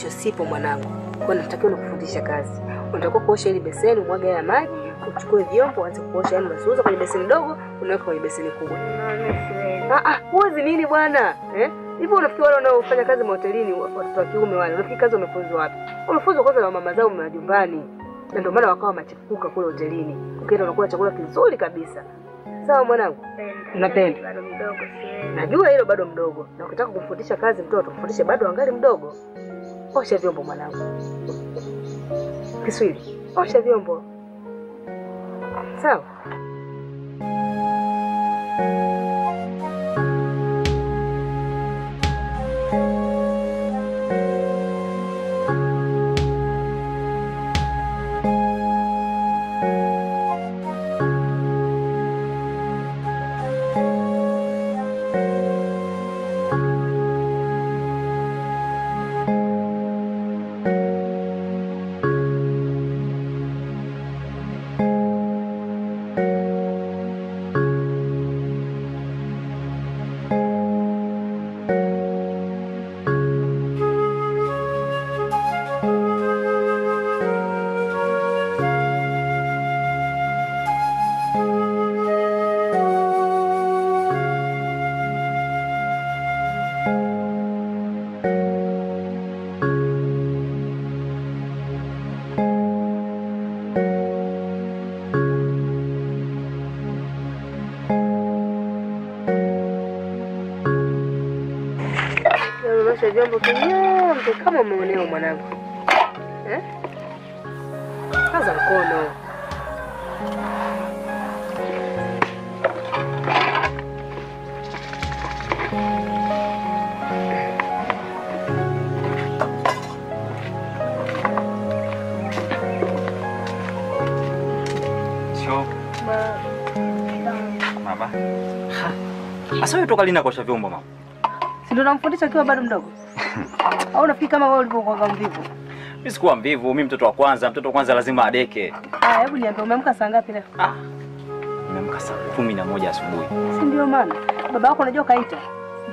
kesho sipo mwanangu. Kwa natakiwa nikufundisha kazi. Unatakiwa kuosha ile beseni, umwage ya maji, uchukue vyombo, uanze kuosha yani masuuza kwenye beseni dogo, unaweka kwenye beseni kubwa. Huwezi nini bwana? Hivyo unafikiri wale wanaofanya kazi mahotelini watoto wa kiume wale, unafikiri kazi wamefunzwa wapi? Wamefunzwa kwanza na mama zao majumbani. Na ndio maana wakawa machipuka kule hotelini. Ukienda unakula chakula kizuri kabisa. Sawa mwanangu? Napenda. Bado mdogo siwezi. Najua hilo bado mdogo. Na ukitaka kumfundisha kazi mtoto, mfundishe bado angali mdogo. Osha vyombo mwanangu. Kiswahili. Osha vyombo. Sawa? Jambo kinyonge kama umeonewa mwanangu. Kaza mkono. Sio. Mama. Asa wewe toka lini kuosha vyombo mama? Si ndo namfundisha akiwa bado mdogo? Au unafikiri kama wewe ulivyokuwa mvivu? Mimi sikuwa mvivu, mimi mtoto wa kwanza lazima adeke. Hebu niambie umeamka saa ngapi leo? Nimeamka saa 11 asubuhi. Si ndio maana baba yako unajua kaita?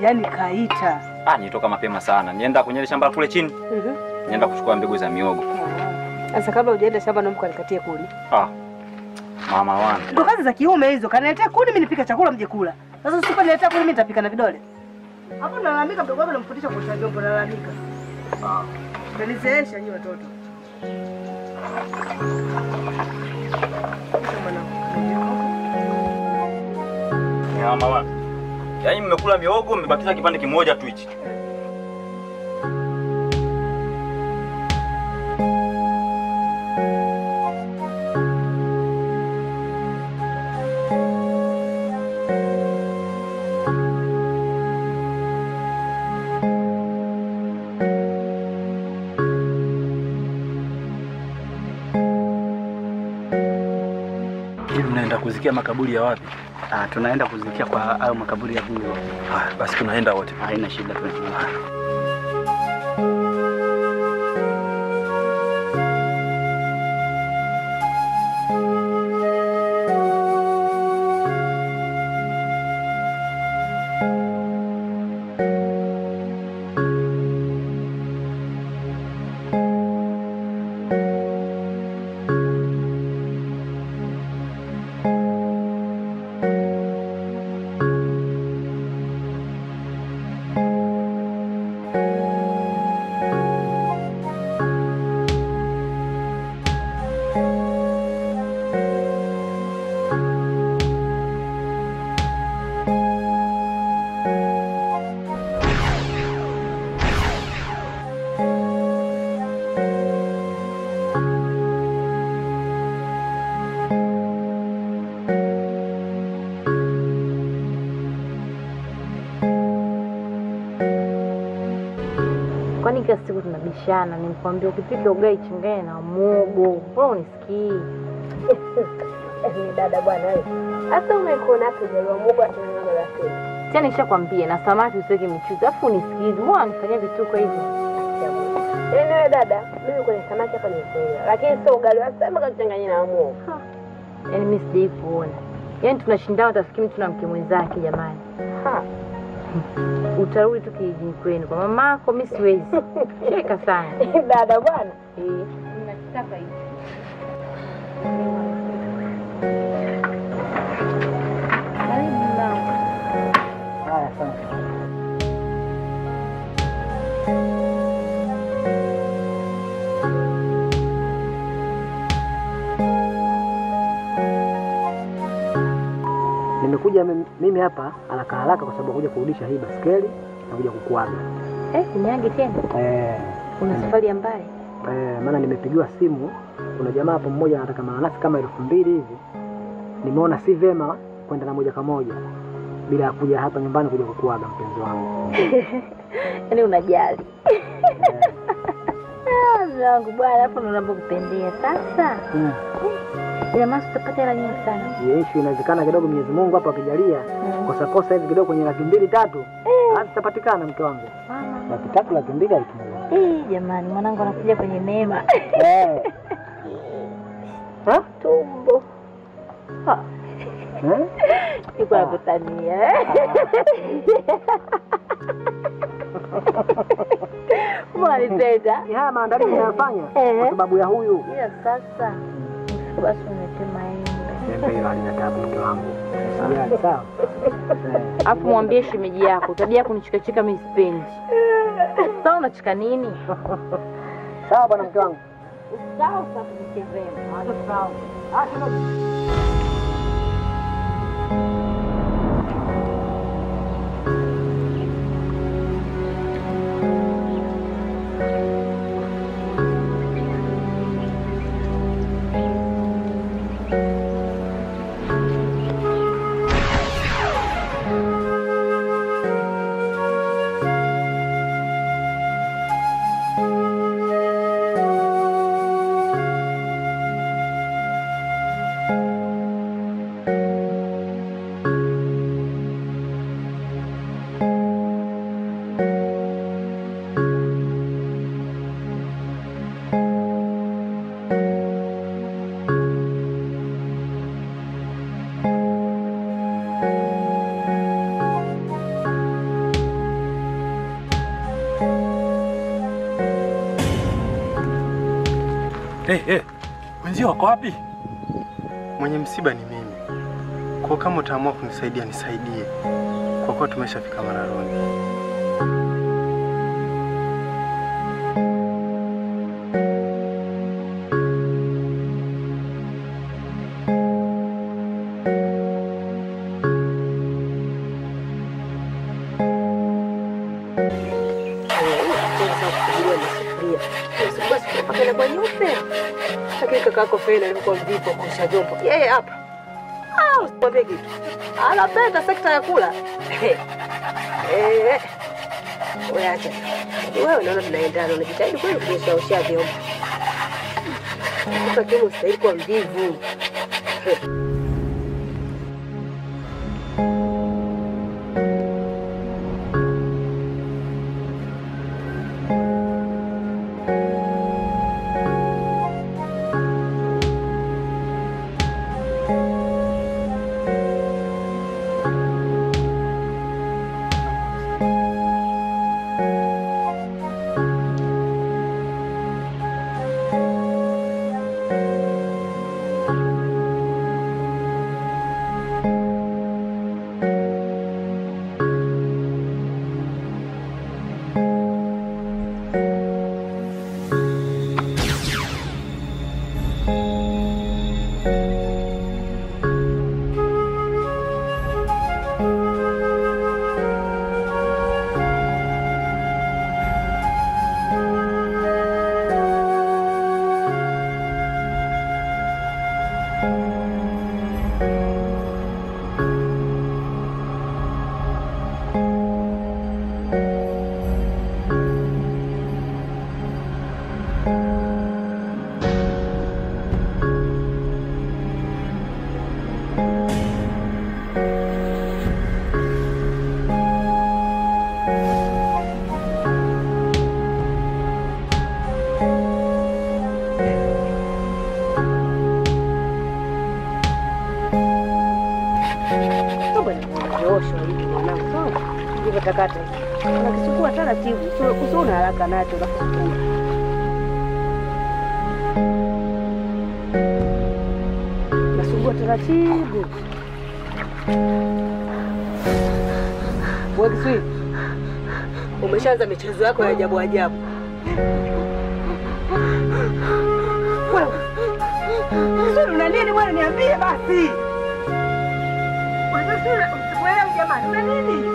Yaani kaita. Nilitoka mapema sana. Nienda kwenye shamba kule chini. Nienda kuchukua mbegu za miogo. Sasa kabla hujaenda shamba naomba kanikatie kuni. Mama wangu. Ndio kazi za kiume hizo. Kaniletea kuni mimi nipika chakula mje kula. Sasa usiponiletea kuni mimi nitapika na vidole. Hapo nalalamika mdogo wangu namfundisha kuosha vyombo nalalamika. Kanizeesha nyinyi watoto. Ya mama. Yaani mmekula miogo mmebakiza kipande kimoja tu hichi. Mnaenda kuzikia makaburi ya wapi? Tunaenda kuzikia kwa hayo makaburi ya Bungo. Basi tunaenda wote. Haina shida tunaenda. Kwani kila siku tunabishana, nikwambia ukipika ugali changanya na muogo. Wewe unisikii? Ni dada bwana wewe. Hata umekuona hapo jalo muogo atananga rafiki. Tena nishakwambia na samaki usiweke michuzi. Alafu unisikize, mbona unifanyia vituko hivyo? Wewe dada, mimi kwenye samaki hapa nimekuelewa. Lakini sio ugali wasema kachanganya na muogo. Yaani mimi sijai kuona. Yaani tunashindana utafikiri mtu na mke mwenzake jamani. Utarudi tu kijijini kwenu kwa mamako, mimi siwezi. Cheka sana. Dada bwana. Ninataka hivi. Karibu mama. Haya, asante. Nimekuja mimi hapa haraka kwa sababu kuja kurudisha hii baskeli na kuja kukuaga. Kunyange tena? Una safari ya mbali? Maana nimepigiwa simu, kuna jamaa hapo mmoja anataka mananasi kama 2000 hivi. Nimeona si vema kwenda na moja kwa moja bila ya kuja hapa nyumbani kuja kukuaga mpenzi wangu. Yaani unajali. Mlangu bwana, hapo ndo unapokupendea sasa. Jamaa tutapata hela nyingi sana. Yesu, inawezekana kidogo Mwenyezi Mungu hapa akijalia kosa hivi kidogo kwenye 200-300 hatapatikana mke wangu. 300-200 haitumuoni. Jamani, mwanangu anakuja kwenye neema. Tumbo. Iko nakutania. Mwanipenda. Haya maandalizi ninayofanya kwa sababu ya huyu. Sasa. Basi unatema Embe ila ninataka mke wangu. Sijali sawa. Afu mwambie shemeji yako, tabia kunichekacheka mimi sipendi. Sasa unacheka nini? Sawa bwana mke wangu. Sawa sasa nichezee. Sawa. Wenzio wako wapi? Mwenye msiba ni mimi. Kwa kama utaamua kunisaidia nisaidie. Kwa kuwa tumeshafika Mararoni. Kako fena alikuwa mvipo kusha jombo. Yeye hapa. Usikwambie kitu. Anapenda sekta ya kula. Wewe acha. Wewe unaona tunaendana, unajitahidi kweli kuosha vyombo. Sasa kile ustahili kwa mvivu. ulivyotakata. Unakisukua taratibu, usio una haraka nacho unakisukua. Unasugua taratibu. Wewe Kisui, umeshaanza michezo yako ya ajabu ajabu. Wewe Kisui una nini bwana, niambie basi. Wewe jamani, una nini?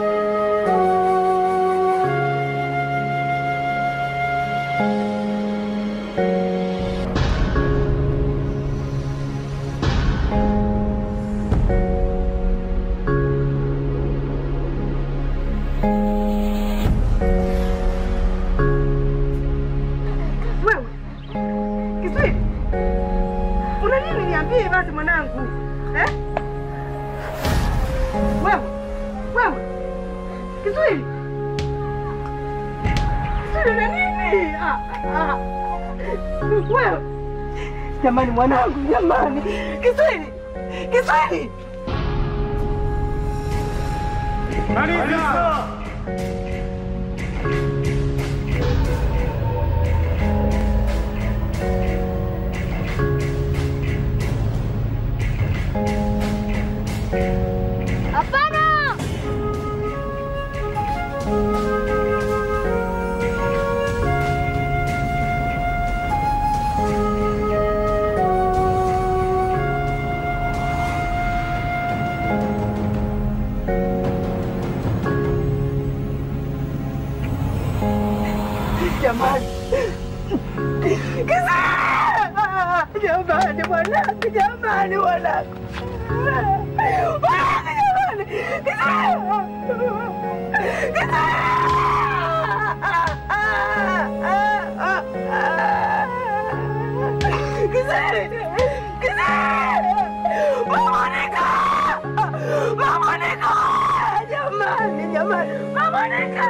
Wewe Kisui, una nini niambie basi mwanangu? Wewe Kisui, una nini? Wewe jamani, mwanangu jamani, Kisui. Maliza! Hapana! Jamani. Jamani mwanangu, jamani mwanangu. Mama Nika! Jamani, Mama Nika!